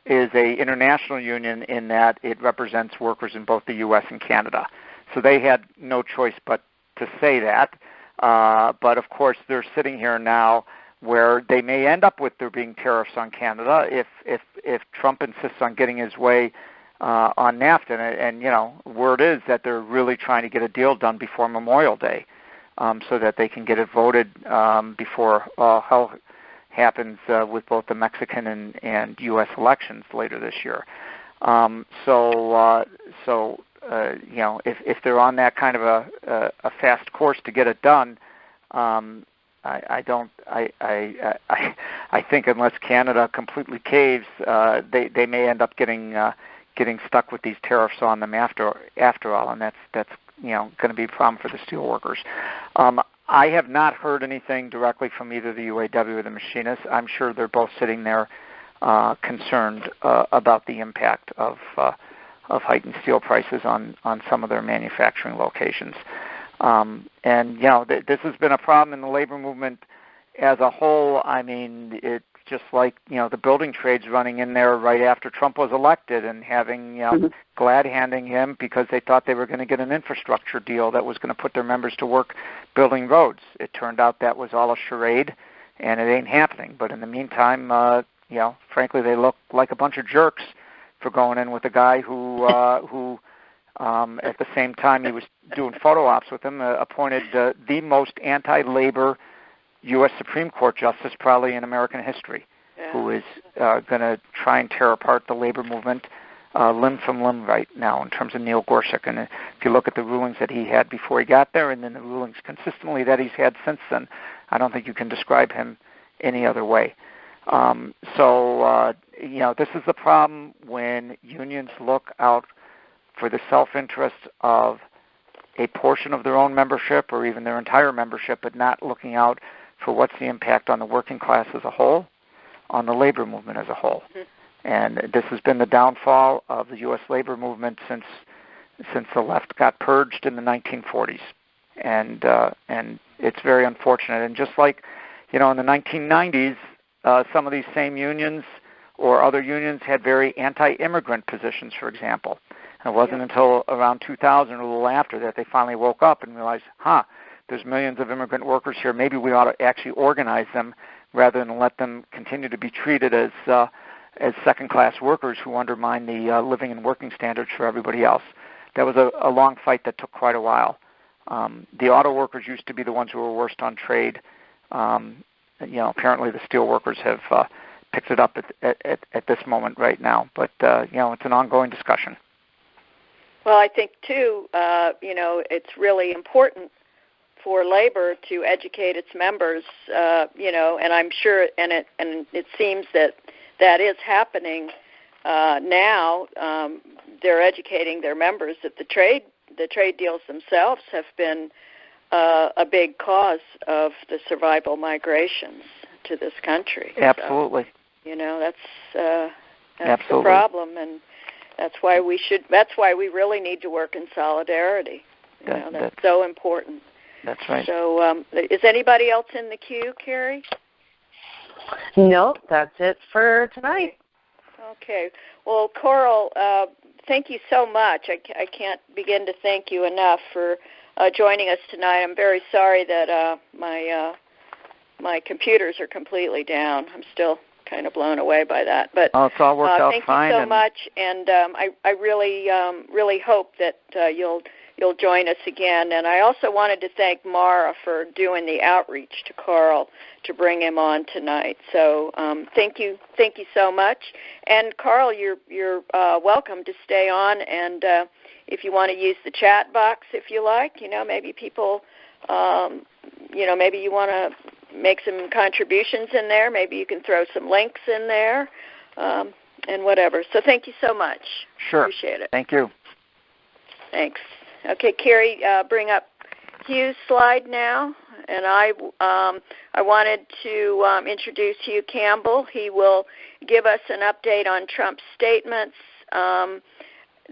is a international union in that it represents workers in both the U.S. and Canada. So they had no choice but to say that. But of course, they're sitting here now where they may end up with there being tariffs on Canada if Trump insists on getting his way on NAFTA. And word is that they're really trying to get a deal done before Memorial Day, so that they can get it voted before hell happens with both the Mexican and U.S. elections later this year. If they're on that kind of a fast course to get it done, I think unless Canada completely caves, they may end up getting stuck with these tariffs on them after all, and that's going to be a problem for the steel workers. I have not heard anything directly from either the UAW or the machinists. I'm sure they're both sitting there concerned about the impact of heightened steel prices on some of their manufacturing locations. This has been a problem in the labor movement as a whole. I mean, it just like, the building trades running in there right after Trump was elected and having, glad handing him because they thought they were going to get an infrastructure deal that was going to put their members to work building roads. It turned out that was all a charade, and it ain't happening. But in the meantime, frankly, they look like a bunch of jerks for going in with a guy who at the same time he was doing photo ops with him, appointed the most anti-labor U.S. Supreme Court justice probably in American history, who is going to try and tear apart the labor movement limb from limb right now in terms of Neil Gorsuch. And if you look at the rulings that he had before he got there and then the rulings consistently that he's had since then, I don't think you can describe him any other way. This is the problem when unions look out for the self-interest of a portion of their own membership or even their entire membership, but not looking out for what's the impact on the working class as a whole, on the labor movement as a whole. And this has been the downfall of the U.S. labor movement since the left got purged in the 1940s. And it's very unfortunate. And just like, in the 1990s, some of these same unions or other unions had very anti-immigrant positions, for example. And it wasn't until around 2000 or a little after that they finally woke up and realized, there's millions of immigrant workers here. Maybe we ought to actually organize them rather than let them continue to be treated as second-class workers who undermine the living and working standards for everybody else. That was a long fight that took quite a while. The auto workers used to be the ones who were worst on trade. Apparently the steel workers have picked it up at this moment right now. But, it's an ongoing discussion. Well, I think, too, it's really important for labor to educate its members, and I'm sure, and it seems that is happening now. They're educating their members that the trade deals themselves have been a big cause of the survival migrations to this country. Absolutely. So, that's the problem, and that's why we really need to work in solidarity. That's so important. That's right. So is anybody else in the queue, Carrie? Nope, that's it for tonight. Okay. Well, Carl, thank you so much. I can't begin to thank you enough for joining us tonight. I'm very sorry that my computers are completely down. I'm still kind of blown away by that. But it's all worked out fine. Thank you so much, and I really hope that you'll join us again. And I also wanted to thank Mara for doing the outreach to Carl to bring him on tonight. So thank you so much. And Carl, you're welcome to stay on. And if you want to use the chat box, if you like, maybe people, maybe you want to make some contributions in there. Maybe you can throw some links in there and whatever. So thank you so much. Sure. Appreciate it. Thank you. Thanks. Okay, Carrie, bring up Hugh's slide now. And I wanted to introduce Hugh Campbell. He will give us an update on Trump's statements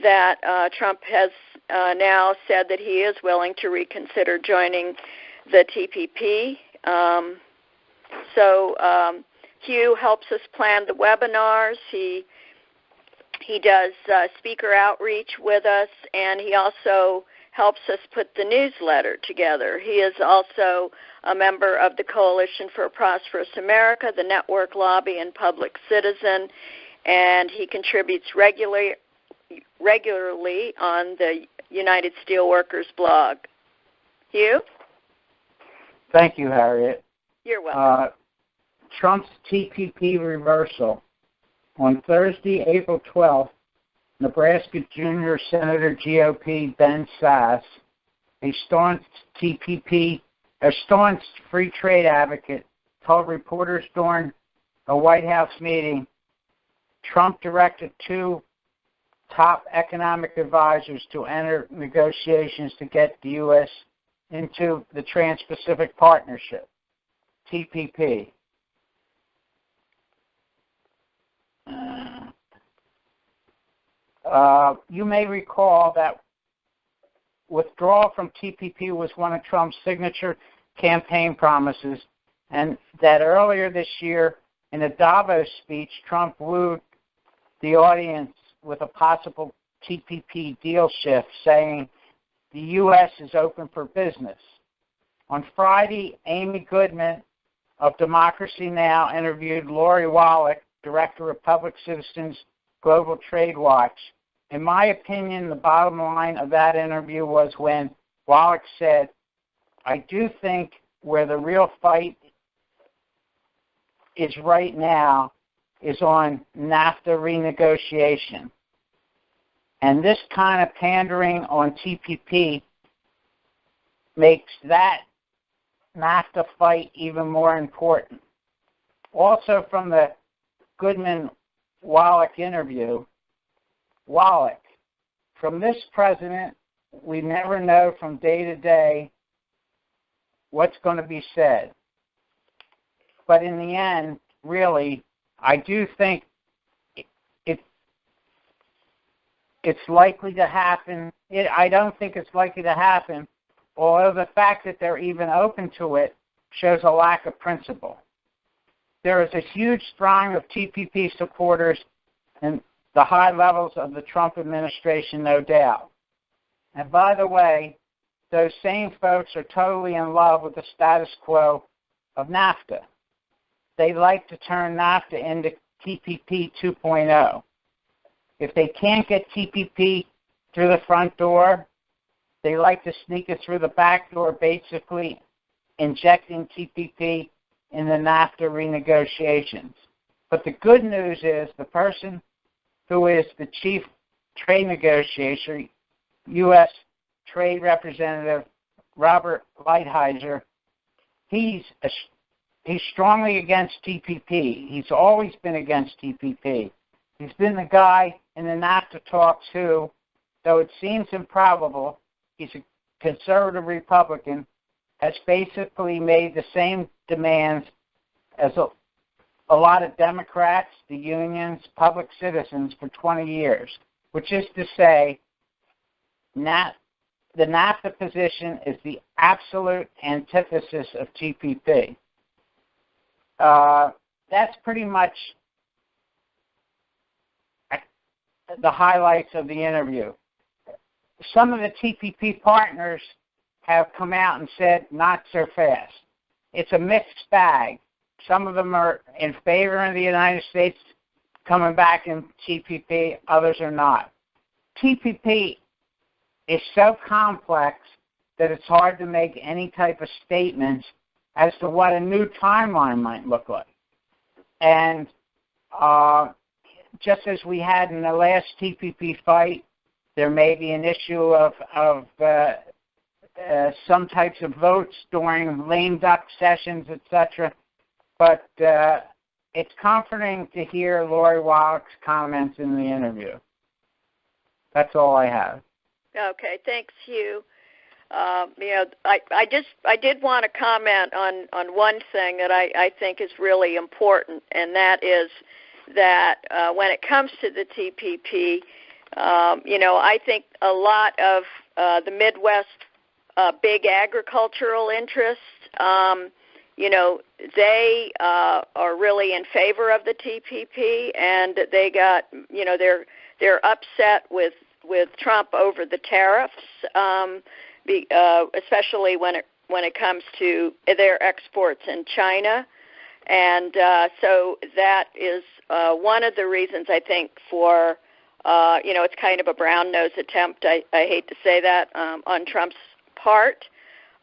that Trump has now said that he is willing to reconsider joining the TPP. Hugh helps us plan the webinars. He does speaker outreach with us, and he also helps us put the newsletter together. He is also a member of the Coalition for a Prosperous America, the Network Lobby, and Public Citizen, and he contributes regularly on the United Steelworkers blog. Hugh? Thank you, Harriet. You're welcome. Trump's TPP reversal. On Thursday, April 12th, Nebraska Junior Senator GOP Ben Sasse, a staunch free trade advocate, told reporters during a White House meeting Trump directed two top economic advisors to enter negotiations to get the U.S. into the Trans-Pacific Partnership, TPP. You may recall that withdrawal from TPP was one of Trump's signature campaign promises, and that earlier this year In a Davos speech, Trump wooed the audience with a possible TPP deal shift, saying the U.S. is open for business. On Friday, Amy Goodman of Democracy Now! Interviewed Lori Wallach, Director of Public Citizens Global Trade Watch. In my opinion, the bottom line of that interview was when Wallach said, I do think where the real fight is right now is on NAFTA renegotiation. And this kind of pandering on TPP makes that NAFTA fight even more important. Also from the Goodman-Wallach interview, Wallach, from this president, we never know from day to day what's going to be said. But in the end, really, I do think it's likely to happen. I don't think it's likely to happen, although the fact that they're even open to it shows a lack of principle. There is a huge throng of TPP supporters in the high levels of the Trump administration, no doubt. And by the way, those same folks are totally in love with the status quo of NAFTA. They like to turn NAFTA into TPP 2.0. If they can't get TPP through the front door, they like to sneak it through the back door, basically injecting TPP in the NAFTA renegotiations. But the good news is the person who is the chief trade negotiator, U.S. Trade Representative Robert Lighthizer, he's strongly against TPP. He's always been against TPP. He's been the guy in the NAFTA talks who, though it seems improbable, he's a conservative Republican, has basically made the same demands as a lot of Democrats, the unions, public citizens for 20 years, which is to say, the NAFTA position is the absolute antithesis of TPP. That's pretty much the highlights of the interview. Some of the TPP partners have come out and said, not so fast. It's a mixed bag. Some of them are in favor of the United States coming back in TPP, others are not. TPP is so complex that it's hard to make any type of statements as to what a new timeline might look like. And just as we had in the last TPP fight, there may be an issue of some types of votes during lame duck sessions, etc. But it's comforting to hear Lori Wallach's comments in the interview. That's all I have. Okay, thanks, Hugh. I did want to comment on one thing that I think is really important, and that is that when it comes to the TPP, I think a lot of the Midwest big agricultural interests, they are really in favor of the TPP, and they got, they're upset with Trump over the tariffs, especially when it comes to their exports in China. And so that is one of the reasons, I think, for, it's kind of a brown-nosed attempt, I hate to say that, on Trump's part.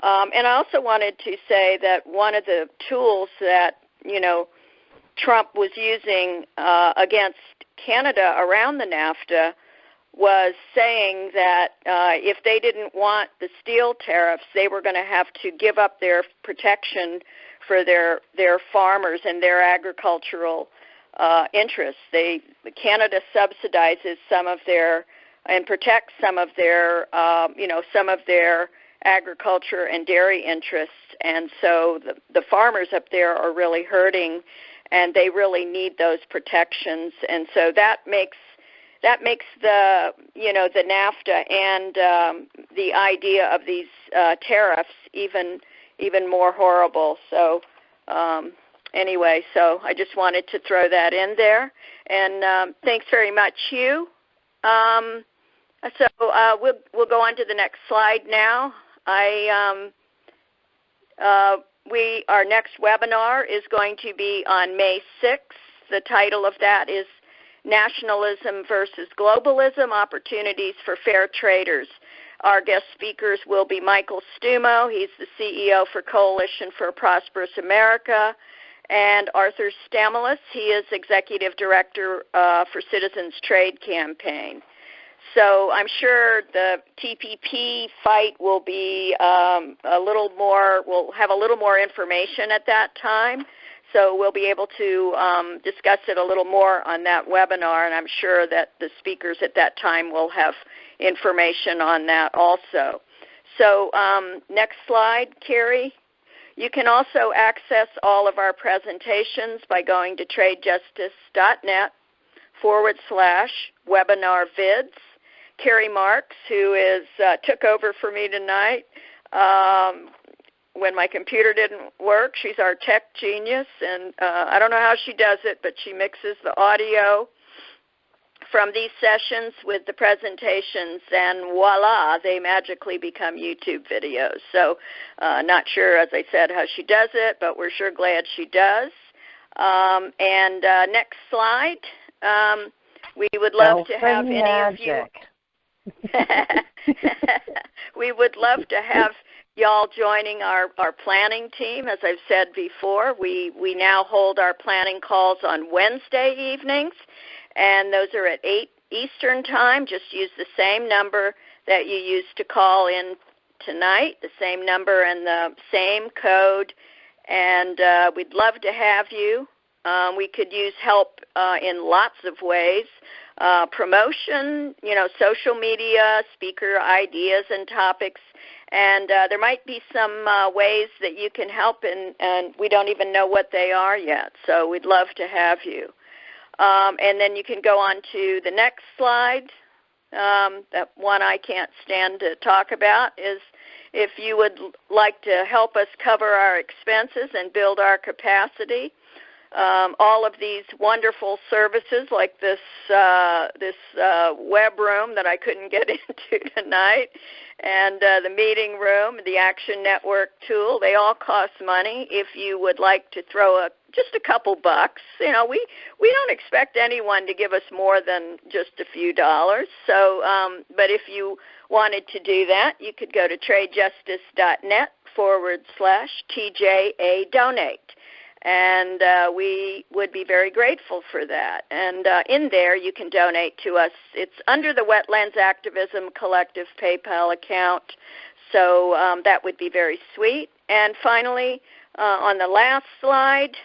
And I also wanted to say that one of the tools that, Trump was using against Canada around the NAFTA was saying that if they didn't want the steel tariffs, they were going to have to give up their protection for their farmers and their agricultural interests. Canada subsidizes some of their and protects some of their agriculture and dairy interests, and so the farmers up there are really hurting, and they really need those protections, and so that makes the the NAFTA and the idea of these tariffs even more horrible. So anyway, so I just wanted to throw that in there. And thanks very much, Hugh. So we'll go on to the next slide now. Our next webinar is going to be on May 6th. The title of that is Nationalism versus Globalism, Opportunities for Fair Traders. Our guest speakers will be Michael Stumo. He's the CEO for Coalition for a Prosperous America, and Arthur Stamoulis. He is Executive Director for Citizens Trade Campaign. So I'm sure the TPP fight will be we'll have a little more information at that time. So we'll be able to discuss it a little more on that webinar, and I'm sure that the speakers at that time will have information on that also. So next slide, Carrie. You can also access all of our presentations by going to tradejustice.net/webinar vids. Carrie Marks, who took over for me tonight when my computer didn't work. She's our tech genius, and I don't know how she does it, but she mixes the audio from these sessions with the presentations, and voila, they magically become YouTube videos. So not sure, as I said, how she does it, but we're sure glad she does. And next slide. We would love to have any of you. We would love to have y'all joining our planning team. As I've said before, we now hold our planning calls on Wednesday evenings, and those are at 8 Eastern Time. Just use the same number that you used to call in tonight, the same number and the same code, and we'd love to have you. We could use help in lots of ways. Promotion, social media, speaker ideas and topics, and there might be some ways that you can help, and we don't even know what they are yet, so we'd love to have you. And then you can go on to the next slide. That one I can't stand to talk about is if you would like to help us cover our expenses and build our capacity. All of these wonderful services like this web room that I couldn't get into tonight, and the meeting room, the Action Network tool, they all cost money. If you would like to throw just a couple bucks, we don't expect anyone to give us more than just a few dollars. So, but if you wanted to do that, you could go to tradejustice.net/TJA donate. And we would be very grateful for that. And in there, you can donate to us. It's under the Wetlands Activism Collective PayPal account, so that would be very sweet. And finally, on the last slide,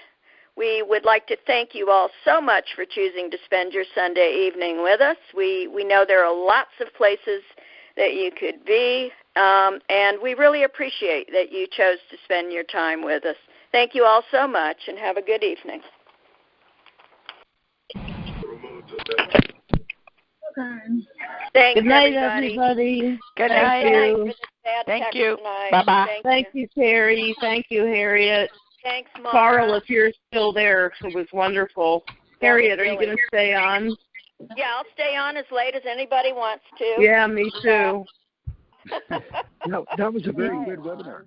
we would like to thank you all so much for choosing to spend your Sunday evening with us. We know there are lots of places that you could be, and we really appreciate that you chose to spend your time with us. Thank you all so much, and have a good evening. Thanks, good night, everybody. Good night. Thank you. Bye-bye. Thank you, Terry. Thank you, Harriet. Thanks, Mara. Carl, if you're still there, it was wonderful. Harriet, are you going to stay on? Yeah, I'll stay on as late as anybody wants to. Yeah, me too. No, that was a very good webinar.